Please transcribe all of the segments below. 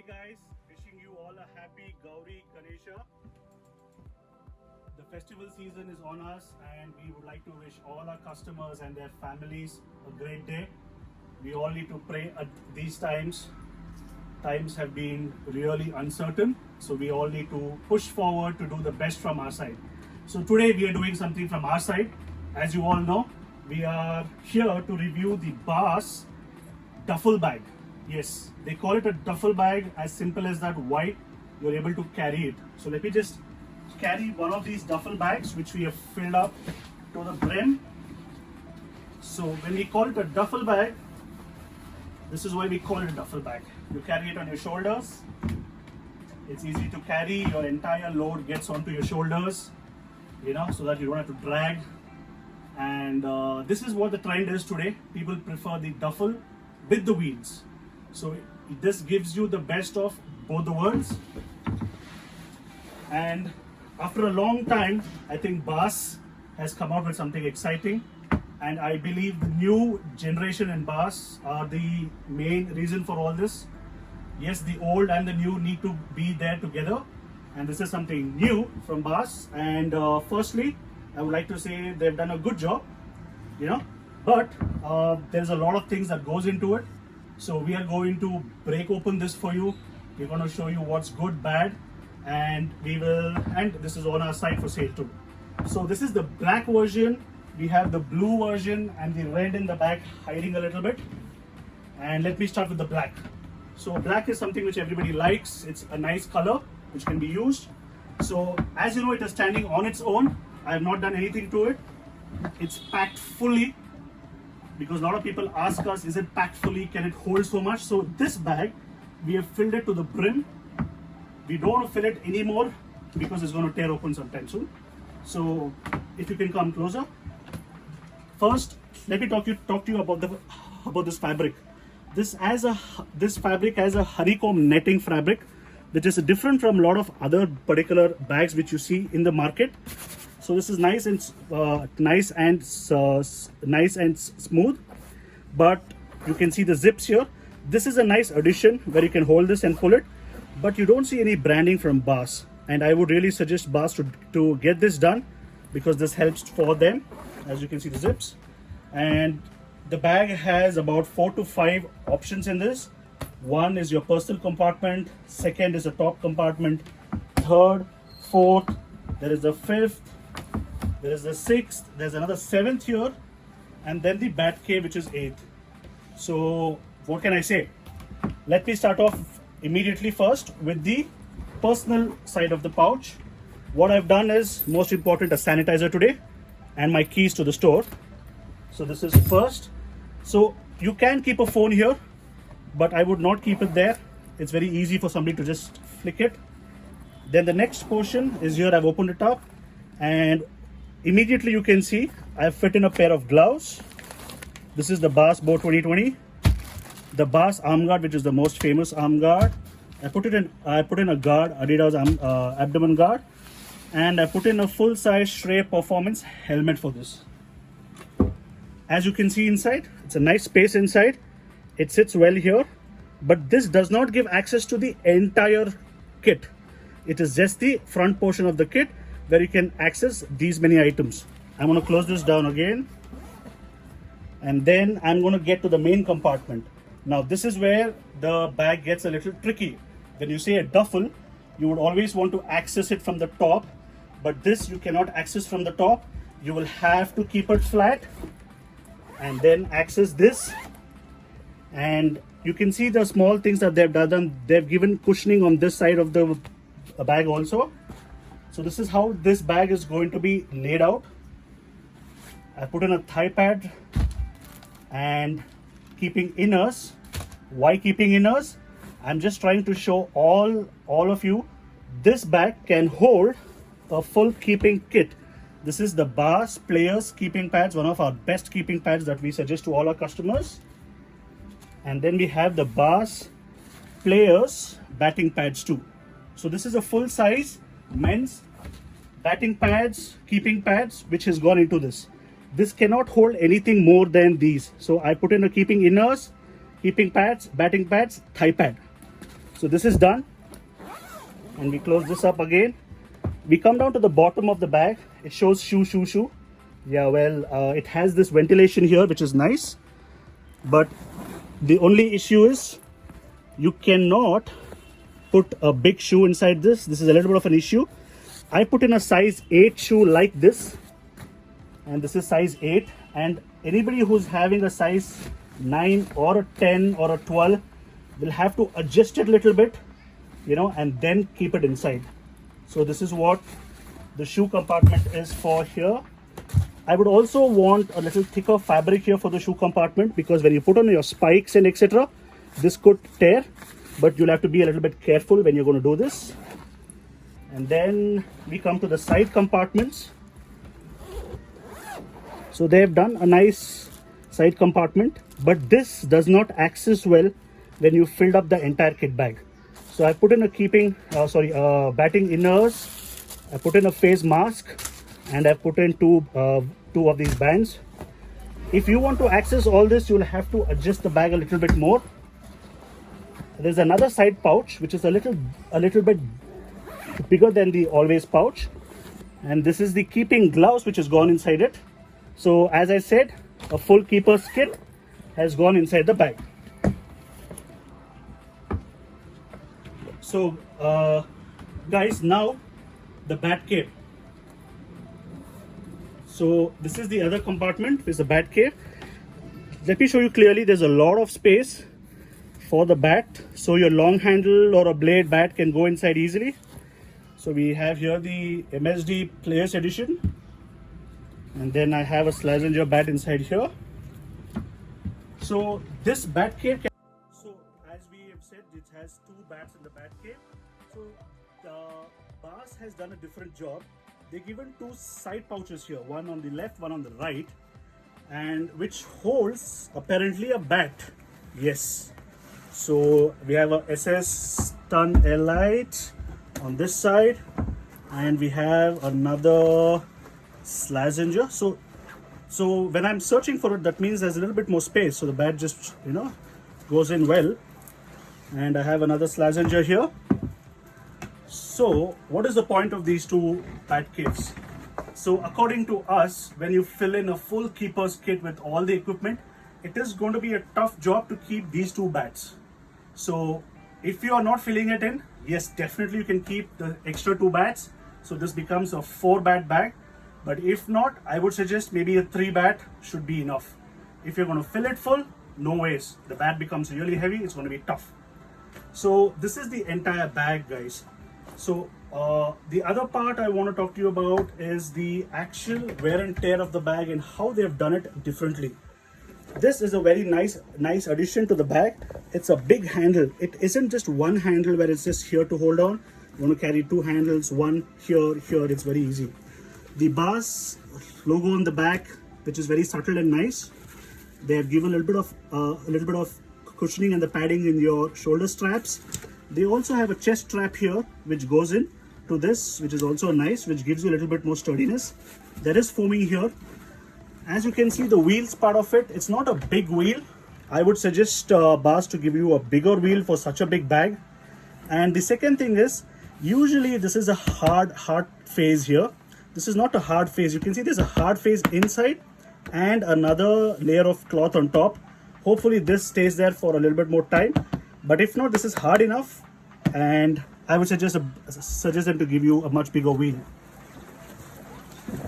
guys, wishing you all a happy Gauri Ganesha. The festival season is on us and we would like to wish all our customers and their families a great day. We all need to pray at these times. Times have been really uncertain, so we all need to push forward to do the best from our side. So today we are doing something from our side. As you all know, we are here to review the Boss duffel bag. Yes, they call it a duffel bag, as simple as that. White, you're able to carry it. So let me just carry one of these duffel bags which we have filled up to the brim. So when we call it a duffel bag, this is why we call it a duffel bag. You carry it on your shoulders. It's easy to carry. Your entire load gets onto your shoulders, so that you don't have to drag. And this is what the trend is today. People prefer the duffel with the wheels. So this gives you the best of both the worlds. And after a long time, I think Boss has come out with something exciting. And I believe the new generation in Boss are the main reason for all this. Yes, the old and the new need to be there together. And this is something new from Boss. And firstly, I would like to say they've done a good job, but there's a lot of things that goes into it. So we are going to break open this for you. We're going to show you what's good, bad, and this is on our site for sale too. So this is the black version. We have the blue version and the red in the back hiding a little bit. And let me start with the black. So black is something which everybody likes. It's a nice color which can be used. So as you know, it is standing on its own. I have not done anything to it. It's packed fully, because a lot of people ask us, is it packed fully? Can it hold so much? So this bag, we have filled it to the brim. We don't want to fill it anymore because it's going to tear open sometime soon. So if you can come closer. First, let me talk to you about this fabric. This fabric has a honeycomb netting fabric, which is different from a lot of other particular bags which you see in the market. So this is nice and smooth, but you can see the zips here. This is a nice addition where you can hold this and pull it, but you don't see any branding from Boss. And I would really suggest Boss to get this done, because this helps for them. As you can see the zips, and the bag has about 4 to 5 options in this. One is your personal compartment, second is a top compartment, third, fourth, there is the fifth, there is the sixth, there's another seventh here, and then the bat cave, which is eighth. So what can I say? Let me start off immediately first with the personal side of the pouch. What I've done is, most important, a sanitizer today and my keys to the store. So this is first. So you can keep a phone here, but I would not keep it there. It's very easy for somebody to just flick it. Then the next portion is here. I've opened it up, and immediately you can see I've fit in a pair of gloves. This is the Boss Bow 2020, the Boss arm guard, which is the most famous arm guard. I put in a guard, Adidas abdomen guard, and I put in a full-size Shrey Performance helmet for this. As you can see inside, it's a nice space inside. It sits well here, but this does not give access to the entire kit. It is just the front portion of the kit where you can access these many items. I'm going to close this down again, and then I'm going to get to the main compartment. Now this is where the bag gets a little tricky. When you say a duffel, you would always want to access it from the top, but this you cannot access from the top. You will have to keep it flat and then access this. And you can see the small things that they've done. They've given cushioning on this side of the bag also. So this is how this bag is going to be laid out. I put in a thigh pad and keeping inners. Why keeping inners? I'm just trying to show all of you, this bag can hold a full keeping kit. This is the Boss Players keeping pads, one of our best keeping pads that we suggest to all our customers. And then we have the Boss Players batting pads too. So this is a full size men's batting pads, keeping pads, which has gone into this. This cannot hold anything more than these. So I put in a keeping inners, keeping pads, batting pads, thigh pad. So this is done, and we close this up again. We come down to the bottom of the bag. It shows shoe. Yeah, well, it has this ventilation here, which is nice, but the only issue is you cannot put a big shoe inside this. This is a little bit of an issue. I put in a size 8 shoe like this, and this is size 8, and anybody who's having a size 9 or a 10 or a 12 will have to adjust it a little bit, you know, and then keep it inside. So this is what the shoe compartment is for here. I would also want a little thicker fabric here for the shoe compartment, because when you put on your spikes and etc., this could tear, but you'll have to be a little bit careful when you're going to do this. And then we come to the side compartments. So they've done a nice side compartment, but this does not access well when you filled up the entire kit bag. So I put in a batting inners, I put in a face mask, and I put in two of these bands. If you want to access all this, you'll have to adjust the bag a little bit more. There's another side pouch which is a little bit bigger than the always pouch, and this is the keeping gloves which has gone inside it. So as I said, a full keeper's kit has gone inside the bag. So guys, now the bat cave. So this is the other compartment with the bat cave. Let me show you clearly. There's a lot of space for the bat, so your long handle or a blade bat can go inside easily. So we have here the MSD Players Edition, and then I have a Slazenger bat inside here. So this bat cave can, so as we have said, it has 2 bats in the bat cave. So the Bass has done a different job. They're given 2 side pouches here, one on the left, one on the right, and which holds apparently a bat. Yes. So we have a SS Stun Elite on this side, and we have another Slazenger. So when I'm searching for it, that means there's a little bit more space, so the bat just, you know, goes in well. And I have another Slazenger here. So what is the point of these 2 bat caves? So according to us, when you fill in a full keeper's kit with all the equipment, it is going to be a tough job to keep these 2 bats. So if you are not filling it in, yes, definitely you can keep the extra 2 bats. So this becomes a 4 bat bag. But if not, I would suggest maybe a 3 bat should be enough. If you're going to fill it full, no ways. The bat becomes really heavy. It's going to be tough. So this is the entire bag, guys. So the other part I want to talk to you about is the actual wear and tear of the bag and how they have done it differently. This is a very nice addition to the bag. It's a big handle. It isn't just one handle where it's just here to hold on. You want to carry 2 handles, one here. It's very easy. The Bass logo on the back, which is very subtle and nice. They have given a little bit of cushioning and the padding in your shoulder straps. They also have a chest strap here which goes in to this, which is also nice, which gives you a little bit more sturdiness. There is foaming here. As you can see, the wheels part of it, it's not a big wheel. I would suggest Bass to give you a bigger wheel for such a big bag. And the second thing is, usually this is a hard face here. This is not a hard face. You can see there's a hard face inside and another layer of cloth on top. Hopefully this stays there for a little bit more time. But if not, this is hard enough, and I would suggest them to give you a much bigger wheel.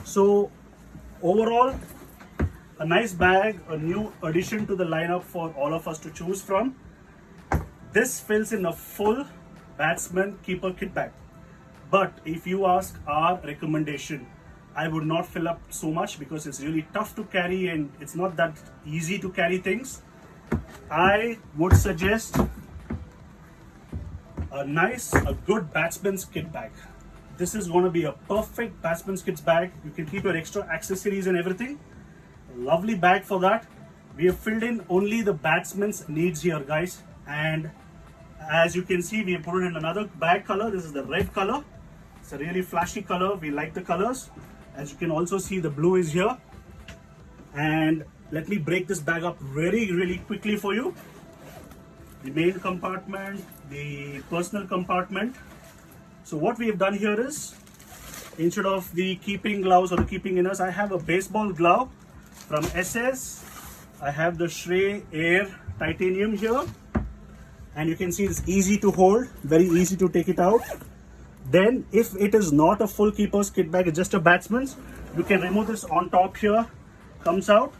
So overall, a nice bag, a new addition to the lineup for all of us to choose from. This fills in a full batsman keeper kit bag. But if you ask our recommendation, I would not fill up so much because it's really tough to carry and it's not that easy to carry things. I would suggest a good batsman's kit bag. This is going to be a perfect batsman's kit bag. You can keep your extra accessories and everything. Lovely bag for that. We have filled in only the batsman's needs here, guys. And as you can see, we have put it in another bag color. This is the red color. It's a really flashy color. We like the colors. As you can also see, the blue is here. And let me break this bag up really quickly for you. the main compartment, the personal compartment. So what we have done here is, instead of the keeping gloves or the keeping inners, I have a baseball glove from SS. I have the Shrey Air titanium here, and you can see it's easy to hold, very easy to take it out. Then if it is not a full keeper's kit bag, it's just a batsman's, you can remove this on top here, comes out.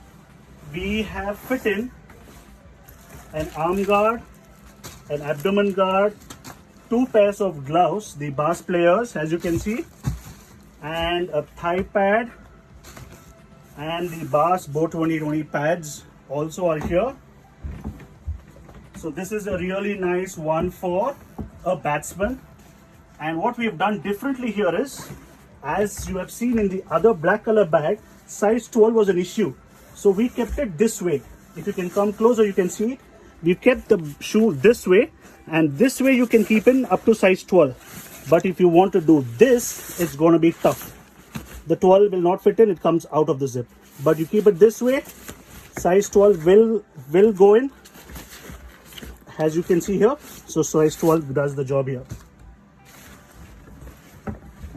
We have fit in an arm guard, an abdomen guard, 2 pairs of gloves, the bass players as you can see, and a thigh pad, and the bass Bo 2020 pads also are here. So this is a really nice one for a batsman. And what we have done differently here is, as you have seen in the other black color bag, size 12 was an issue. So we kept it this way. If you can come closer, you can see it. We kept the shoe this way, and this way you can keep in up to size 12. But if you want to do this, it's going to be tough. The 12 will not fit in, it comes out of the zip. But you keep it this way, size 12 will go in, as you can see here. So size 12 does the job here.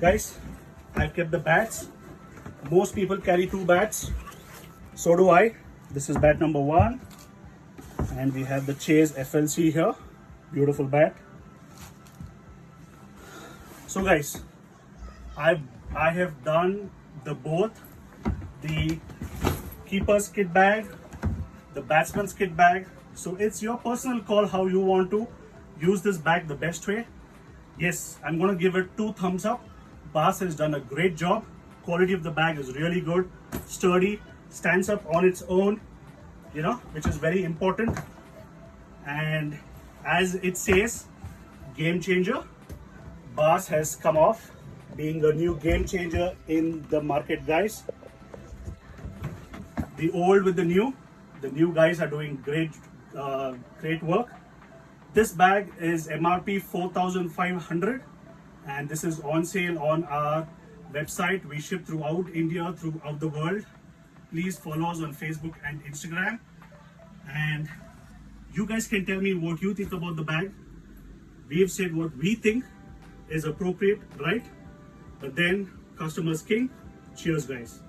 Guys, I've kept the bats. Most people carry 2 bats. So do I. This is bat number 1. And we have the Chase FLC here. Beautiful bat. So guys, I have done both the keeper's kit bag, the batsman's kit bag. So it's your personal call how you want to use this bag the best way. Yes, I'm going to give it 2 thumbs up. Bass has done a great job. Quality of the bag is really good, sturdy, stands up on its own, you know, which is very important. And as it says, game changer. Bass has come off being a new game changer in the market, guys. The old with the new guys are doing great work. This bag is MRP 4,500, and this is on sale on our website. We ship throughout India, throughout the world. Please follow us on Facebook and Instagram, and you guys can tell me what you think about the bag. We've said what we think is appropriate, right? But then customers king. Cheers, guys.